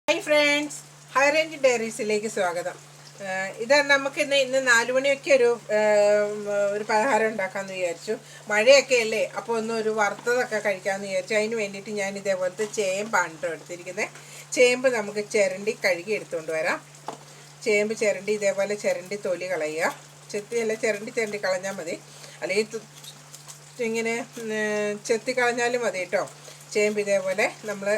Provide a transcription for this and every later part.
Hi friends, high range ഡയറീസിലേക്ക് സ്വാഗതം. ഇത് ഇന്ന് 4 മണിയൊക്കെ ഒരു പലഹാരം ഉണ്ടാക്കാമെന്ന് വിചാരിച്ചു. മഴയൊക്കെ അല്ലേ, അപ്പോൾ ഒരു വറുത്തതൊക്കെ കഴിക്കാമെന്ന് വിചാരിച്ചു. അതിന് വേണ്ടിയിട്ട് ഞാൻ ഇതേപോലത്തെ ചേമ്പാണ് കേട്ടോ എടുത്തിരിക്കുന്നത്. ചേമ്പ് നമുക്ക് ചിരണ്ടി കഴുകി എടുത്തുകൊണ്ട് വരാം. ചേമ്പ് ചിരണ്ടി ഇതേപോലെ ചിരണ്ടി തൊലി കളയുക. ചെത്തിയല്ല, ചിരണ്ടി കളഞ്ഞാൽ മതി. അല്ലെങ്കിൽ ഇങ്ങനെ ചെത്തി കളഞ്ഞാലും മതി കേട്ടോ. ചേമ്പ് ഇതേപോലെ നമ്മൾ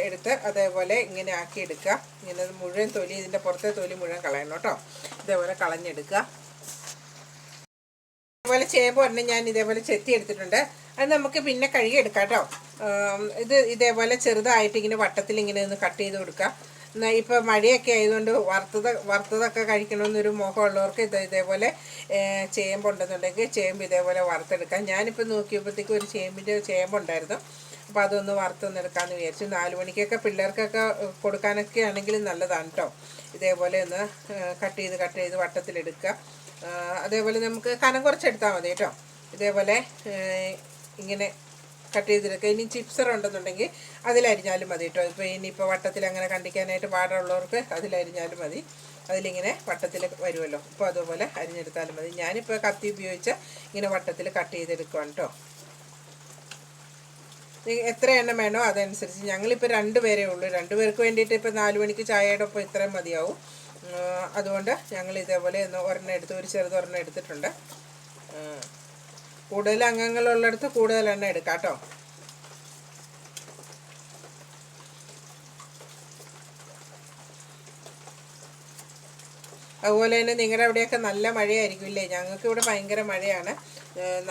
എടുത്ത് അതേപോലെ ഇങ്ങനെ ആക്കി എടുക്കുക. ഇങ്ങനെ മുഴുവൻ തൊലി, ഇതിൻ്റെ പുറത്തെ തൊലി മുഴുവൻ കളയണം കേട്ടോ. ഇതേപോലെ കളഞ്ഞെടുക്കുക. ഇതേപോലെ ചേമ്പ് പറഞ്ഞ് ഞാൻ ഇതേപോലെ ചെത്തി എടുത്തിട്ടുണ്ട്. അത് നമുക്ക് പിന്നെ കഴുകി എടുക്കാം കേട്ടോ. ഇതേപോലെ ചെറുതായിട്ട് ഇങ്ങനെ വട്ടത്തിൽ ഇങ്ങനെ ഒന്ന് കട്ട് ചെയ്ത് കൊടുക്കുക. ഇപ്പോൾ മഴയൊക്കെ ആയതുകൊണ്ട് വറുത്തതൊക്കെ കഴിക്കണമെന്നൊരു മോഹമുള്ളവർക്ക് ഇതേപോലെ ചേമ്പുണ്ടെന്നുണ്ടെങ്കിൽ ചേമ്പ് ഇതേപോലെ വറുത്തെടുക്കാം. ഞാനിപ്പോൾ നോക്കിയപ്പോഴത്തേക്കും ഒരു ചേമ്പുണ്ടായിരുന്നു. അപ്പോൾ അതൊന്ന് വറുത്തൊന്നെടുക്കാമെന്ന് വിചാരിച്ചു. 4 മണിക്കൊക്കെ പിള്ളേർക്കൊക്കെ കൊടുക്കാനൊക്കെ ആണെങ്കിലും നല്ലതാണ് കേട്ടോ. ഇതേപോലെ ഒന്ന് കട്ട് ചെയ്ത് വട്ടത്തിലെടുക്കുക. അതേപോലെ നമുക്ക് കനം കുറച്ചെടുത്താൽ മതി കേട്ടോ. ഇതേപോലെ ഇങ്ങനെ കട്ട് ചെയ്തെടുക്കുക. ഇനി ചിപ്സർ ഉണ്ടെന്നുണ്ടെങ്കിൽ അതിലരിഞ്ഞാലും മതി കേട്ടോ. ഇനിയിപ്പോൾ വട്ടത്തിൽ അങ്ങനെ കണ്ടിക്കാനായിട്ട് പാടുള്ളവർക്ക് അതിലരിഞ്ഞാലും മതി. അതിലിങ്ങനെ വട്ടത്തിൽ വരുമല്ലോ, അപ്പോൾ അതുപോലെ അരിഞ്ഞെടുത്താലും മതി. ഞാനിപ്പോൾ കത്തി ഉപയോഗിച്ച് ഇങ്ങനെ വട്ടത്തിൽ കട്ട് ചെയ്തെടുക്കുവാണ് കേട്ടോ. എത്ര എണ്ണം വേണോ അതനുസരിച്ച്. ഞങ്ങളിപ്പോൾ 2 പേരേ ഉള്ളൂ. 2 പേർക്ക് വേണ്ടിയിട്ട് ഇപ്പോൾ 4 മണിക്ക് ചായയുടെ ഒപ്പം ഇത്രയും മതിയാവും. അതുകൊണ്ട് ഞങ്ങൾ ഇതേപോലെ ഒരെണ്ണം എടുത്ത്, ഒരു ചെറുതൊരെണ്ണം എടുത്തിട്ടുണ്ട്. കൂടുതൽ അംഗങ്ങളുള്ളിടത്ത് കൂടുതൽ എണ്ണം എടുക്കാം കേട്ടോ. അതുപോലെ തന്നെ നിങ്ങളുടെ അവിടെയൊക്കെ നല്ല മഴയായിരിക്കും ഇല്ലേ? ഞങ്ങൾക്ക് ഇവിടെ ഭയങ്കര മഴയാണ്,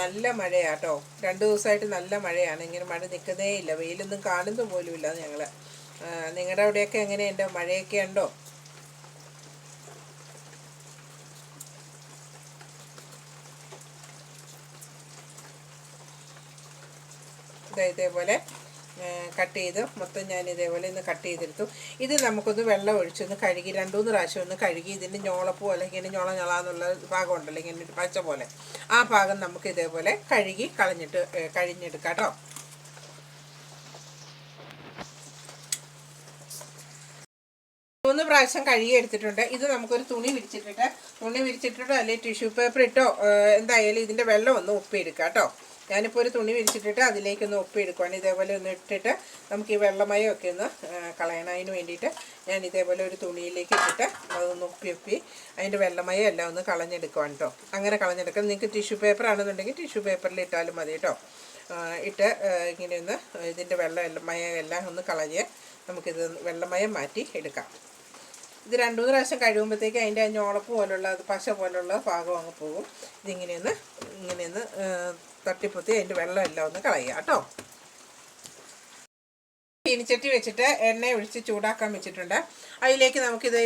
നല്ല മഴയാണ് കേട്ടോ. 2 ദിവസമായിട്ട് നല്ല മഴയാണ്. ഇങ്ങനെ മഴ നിൽക്കുന്നേ ഇല്ല, വെയിലൊന്നും കാണുന്നു പോലും ഇല്ല ഞങ്ങൾ. നിങ്ങളുടെ അവിടെയൊക്കെ എങ്ങനെയുണ്ട്? മഴയൊക്കെ ഉണ്ടോ? ഇതേപോലെ കട്ട് ചെയ്ത് മൊത്തം ഞാൻ ഇതേപോലെ ഒന്ന് കട്ട് ചെയ്തെടുത്തു. ഇത് നമുക്കൊന്ന് വെള്ളം ഒഴിച്ചൊന്ന് കഴുകി 2-3 പ്രാവശ്യം ഒന്ന് കഴുകി, ഇതിൻ്റെ ഞോളപ്പോ അല്ലെങ്കിൽ ഇങ്ങനെ ഞൊളന്നുള്ള ഭാഗം ഉണ്ടല്ലോ, ഇങ്ങനെ പച്ച പോലെ, ആ ഭാഗം നമുക്ക് ഇതേപോലെ കഴുകി കഴിഞ്ഞെടുക്കാം കേട്ടോ. മൂന്ന് പ്രാവശ്യം കഴുകി എടുത്തിട്ടുണ്ട്. ഇത് നമുക്കൊരു തുണി വിരിച്ചിട്ടിട്ടോ അല്ലെങ്കിൽ ടിഷ്യൂ പേപ്പർ ഇട്ടോ എന്തായാലും ഇതിൻ്റെ വെള്ളം ഒന്ന് ഒപ്പിയെടുക്കാം കേട്ടോ. ഞാനിപ്പോൾ ഒരു തുണി വിരിച്ചിട്ടിട്ട് അതിലേക്കൊന്ന് ഒപ്പിയെടുക്കുവാണ്. ഇതേപോലെ ഒന്ന് ഇട്ടിട്ട് നമുക്ക് ഈ വെള്ളമയമൊക്കെ ഒന്ന് കളയണം. അതിന് വേണ്ടിയിട്ട് ഞാൻ ഇതേപോലെ ഒരു തുണിയിലേക്ക് ഇട്ടിട്ട് അതൊന്ന് ഒപ്പി അതിൻ്റെ വെള്ളമയം എല്ലാം ഒന്ന് കളഞ്ഞെടുക്കുവാണ് കേട്ടോ. അങ്ങനെ കളഞ്ഞെടുക്കാം. നിങ്ങൾക്ക് ടിഷ്യൂ പേപ്പർ ആണെന്നുണ്ടെങ്കിൽ ടിഷ്യൂ പേപ്പറിൽ ഇട്ടാലും മതി കേട്ടോ. ഇങ്ങനെയൊന്ന് ഇതിൻ്റെ മയം എല്ലാം ഒന്ന് കളഞ്ഞ് നമുക്കിത് വെള്ളമയം മാറ്റി എടുക്കാം. ഇത് 2-3 പ്രാവശ്യം കഴിയുമ്പോഴത്തേക്ക് അതിൻ്റെ ഞോളപ്പ് പോലുള്ള പശ പോലുള്ള ഭാഗം അങ്ങ് പോകും. ഇങ്ങനെയൊന്ന് തട്ടിപ്പൊത്തി അതിൻ്റെ വെള്ളം എല്ലാം ഒന്ന് കളയുക കേട്ടോ. ചീനിച്ചട്ടി വെച്ചിട്ട് എണ്ണ ഒഴിച്ച് ചൂടാക്കാൻ വെച്ചിട്ടുണ്ട്. അതിലേക്ക്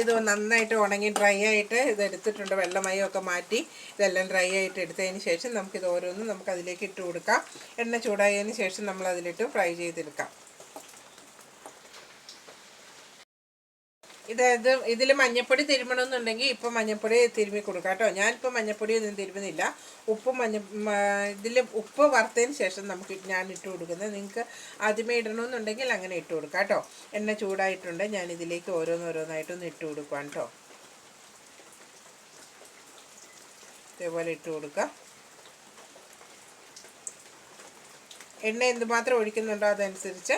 ഇത് നന്നായിട്ട് ഉണങ്ങി ഡ്രൈ ആയിട്ട് ഇതെടുത്തിട്ടുണ്ട്. വെള്ളമയമൊക്കെ മാറ്റി ഇതെല്ലാം ഡ്രൈ ആയിട്ട് എടുത്തതിന് ശേഷം നമുക്കിത് ഓരോന്നും നമുക്കതിലേക്ക് ഇട്ട് കൊടുക്കാം. എണ്ണ ചൂടായതിന് ശേഷം നമ്മളതിലിട്ട് ഫ്രൈ ചെയ്തെടുക്കാം. ഇതിൽ മഞ്ഞപ്പൊടി തിരുമണമെന്നുണ്ടെങ്കിൽ ഇപ്പം മഞ്ഞപ്പൊടി തിരുമ്മി കൊടുക്കാം കേട്ടോ. ഞാനിപ്പോൾ മഞ്ഞപ്പൊടി ഒന്നും തിരുമുന്നില്ല. ഇതിൽ ഉപ്പ് വറുത്തതിന് ശേഷം ഞാൻ ഇട്ട് കൊടുക്കുന്നത്. നിങ്ങൾക്ക് ആദ്യമേ ഇടണമെന്നുണ്ടെങ്കിൽ അങ്ങനെ ഇട്ട് കൊടുക്കാം കേട്ടോ. എണ്ണ ചൂടായിട്ടുണ്ട്. ഞാനിതിലേക്ക് ഓരോന്നായിട്ടൊന്ന് ഇട്ട് കൊടുക്കാം കേട്ടോ. ഇതേപോലെ ഇട്ട് കൊടുക്കുക. എണ്ണ എന്തുമാത്രം ഒഴിക്കുന്നുണ്ടോ അതനുസരിച്ച്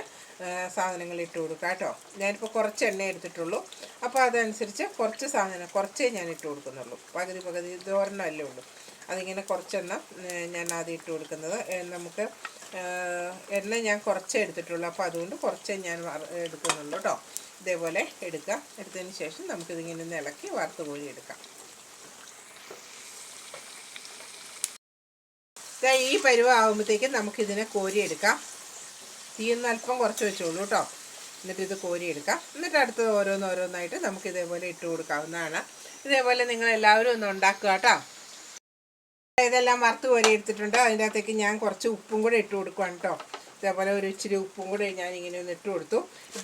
സാധനങ്ങൾ ഇട്ട് കൊടുക്കുക കേട്ടോ. ഞാനിപ്പോൾ കുറച്ച് എണ്ണ എടുത്തിട്ടുള്ളൂ, അപ്പോൾ അതനുസരിച്ച് കുറച്ചേ ഞാൻ ഇട്ട് കൊടുക്കുന്നുള്ളൂ. പകുതി ഇതൊരെണ്ണമല്ലേ ഉള്ളൂ. അതിങ്ങനെ കുറച്ചെണ്ണം ഞാൻ ആദ്യം ഇട്ട് കൊടുക്കുന്നത്. നമുക്ക് എണ്ണ ഞാൻ കുറച്ചേ എടുത്തിട്ടുള്ളൂ, അപ്പോൾ അതുകൊണ്ട് കുറച്ചേ ഞാൻ എടുക്കുന്നുള്ളൂ കേട്ടോ. ഇതേപോലെ എടുത്തതിന് ശേഷം നമുക്കിതിങ്ങനെ ഒന്ന് ഇളക്കി വറുത്ത് കോരി എടുക്കാം. ഈ പരുവാകുമ്പോഴത്തേക്കും നമുക്കിതിനെ കോരിയെടുക്കാം. തീയൊന്ന് അല്പം കുറച്ച് വെച്ചോളൂ കേട്ടോ. എന്നിട്ട് ഇത് കോരിയെടുക്കാം. എന്നിട്ട് അടുത്തത് ഓരോന്നായിട്ട് നമുക്ക് ഇതേപോലെ ഇട്ട് കൊടുക്കാവുന്നതാണ്. ഇതേപോലെ നിങ്ങളെല്ലാവരും ഒന്ന് ഉണ്ടാക്കുക കേട്ടോ. ഇതെല്ലാം വറുത്ത് കോരി എടുത്തിട്ടുണ്ട്. അതിൻ്റെ അകത്തേക്ക് ഞാൻ കുറച്ച് ഉപ്പും കൂടെ ഇട്ട് കൊടുക്കുവാണ് കേട്ടോ. ഇതേപോലെ ഒരു ഇച്ചിരി ഉപ്പും കൂടെ ഞാൻ ഇങ്ങനെ ഒന്ന് ഇട്ട്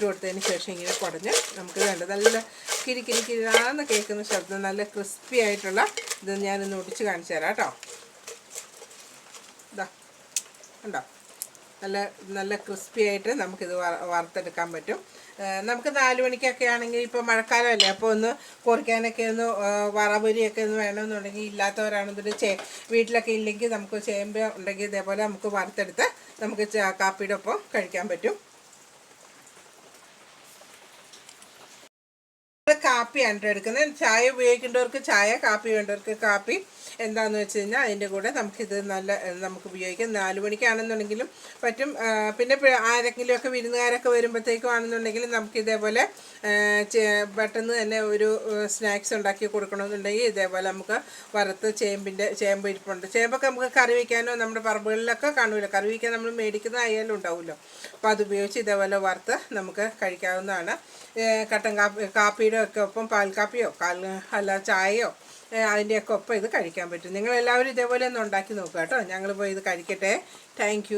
കൊടുത്തതിന് ശേഷം ഇങ്ങനെ കുടഞ്ഞ് നമുക്ക് വേണ്ട നല്ല കിരികിരിന്ന് കേൾക്കുന്ന ശബ്ദം, നല്ല ക്രിസ്പി ആയിട്ടുള്ള ഇത് ഞാനൊന്ന് ഒടിച്ച് കാണിച്ചു തരാം കേട്ടോ. ഇതാ ഉണ്ടോ, നല്ല നല്ല ക്രിസ്പി ആയിട്ട് നമുക്കിത് വറുത്തെടുക്കാൻ പറ്റും. നമുക്ക് 4 മണിക്കൊക്കെ ആണെങ്കിൽ ഇപ്പോൾ മഴക്കാലമല്ലേ, അപ്പോൾ ഒന്ന് പൊറിക്കാനൊക്കെ ഒന്ന് വറപൊരിയൊക്കെ ഒന്ന് വേണമെന്നുണ്ടെങ്കിൽ, ഇല്ലാത്തവരാണെന്നുണ്ടെങ്കിൽ വീട്ടിലൊക്കെ ഇല്ലെങ്കിൽ നമുക്ക് ചേമ്പ് ഉണ്ടെങ്കിൽ ഇതേപോലെ നമുക്ക് വറുത്തെടുത്ത് നമുക്ക് കാപ്പിയുടെ ഒപ്പം കഴിക്കാൻ പറ്റും. കാപ്പിയാണ് എടുക്കുന്നത്. ചായ ഉപയോഗിക്കേണ്ടവർക്ക് ചായ, കാപ്പി വേണ്ടവർക്ക് കാപ്പി. എന്താണെന്ന് വെച്ച് കഴിഞ്ഞാൽ അതിൻ്റെ കൂടെ നമുക്കിത് നമുക്ക് ഉപയോഗിക്കാം. 4 മണിക്കാണെന്നുണ്ടെങ്കിലും പറ്റും. പിന്നെ ആരെങ്കിലുമൊക്കെ വിരുന്നുകാരൊക്കെ വരുമ്പോഴത്തേക്കും ആണെന്നുണ്ടെങ്കിൽ നമുക്കിതേപോലെ പെട്ടെന്ന് തന്നെ ഒരു സ്നാക്സ് ഉണ്ടാക്കി കൊടുക്കണമെന്നുണ്ടെങ്കിൽ ഇതേപോലെ നമുക്ക് വറുത്ത് ചേമ്പ് ഇരിപ്പുണ്ട്. ചേമ്പൊക്കെ നമുക്ക് കറി വയ്ക്കാനോ നമ്മുടെ പറമ്പുകളിലൊക്കെ കാണുമല്ലോ, കറി വയ്ക്കാൻ നമ്മൾ മേടിക്കുന്ന ആയാലും ഉണ്ടാവുമല്ലോ. അപ്പോൾ അതുപയോഗിച്ച് ഇതേപോലെ വറുത്ത് നമുക്ക് കഴിക്കാവുന്നതാണ്. കട്ടൻ കാപ്പിയുടെ ഒക്കെ ഒപ്പം പാൽ കാപ്പിയോ അല്ല ചായയോ അതിൻ്റെയൊക്കെ ഒപ്പം ഇത് കഴിക്കാൻ പറ്റും. നിങ്ങളെല്ലാവരും ഇതേപോലെ ഒന്ന് ഉണ്ടാക്കി നോക്കുക കേട്ടോ. ഞങ്ങൾ പോയി ഇത് കഴിക്കട്ടെ. താങ്ക്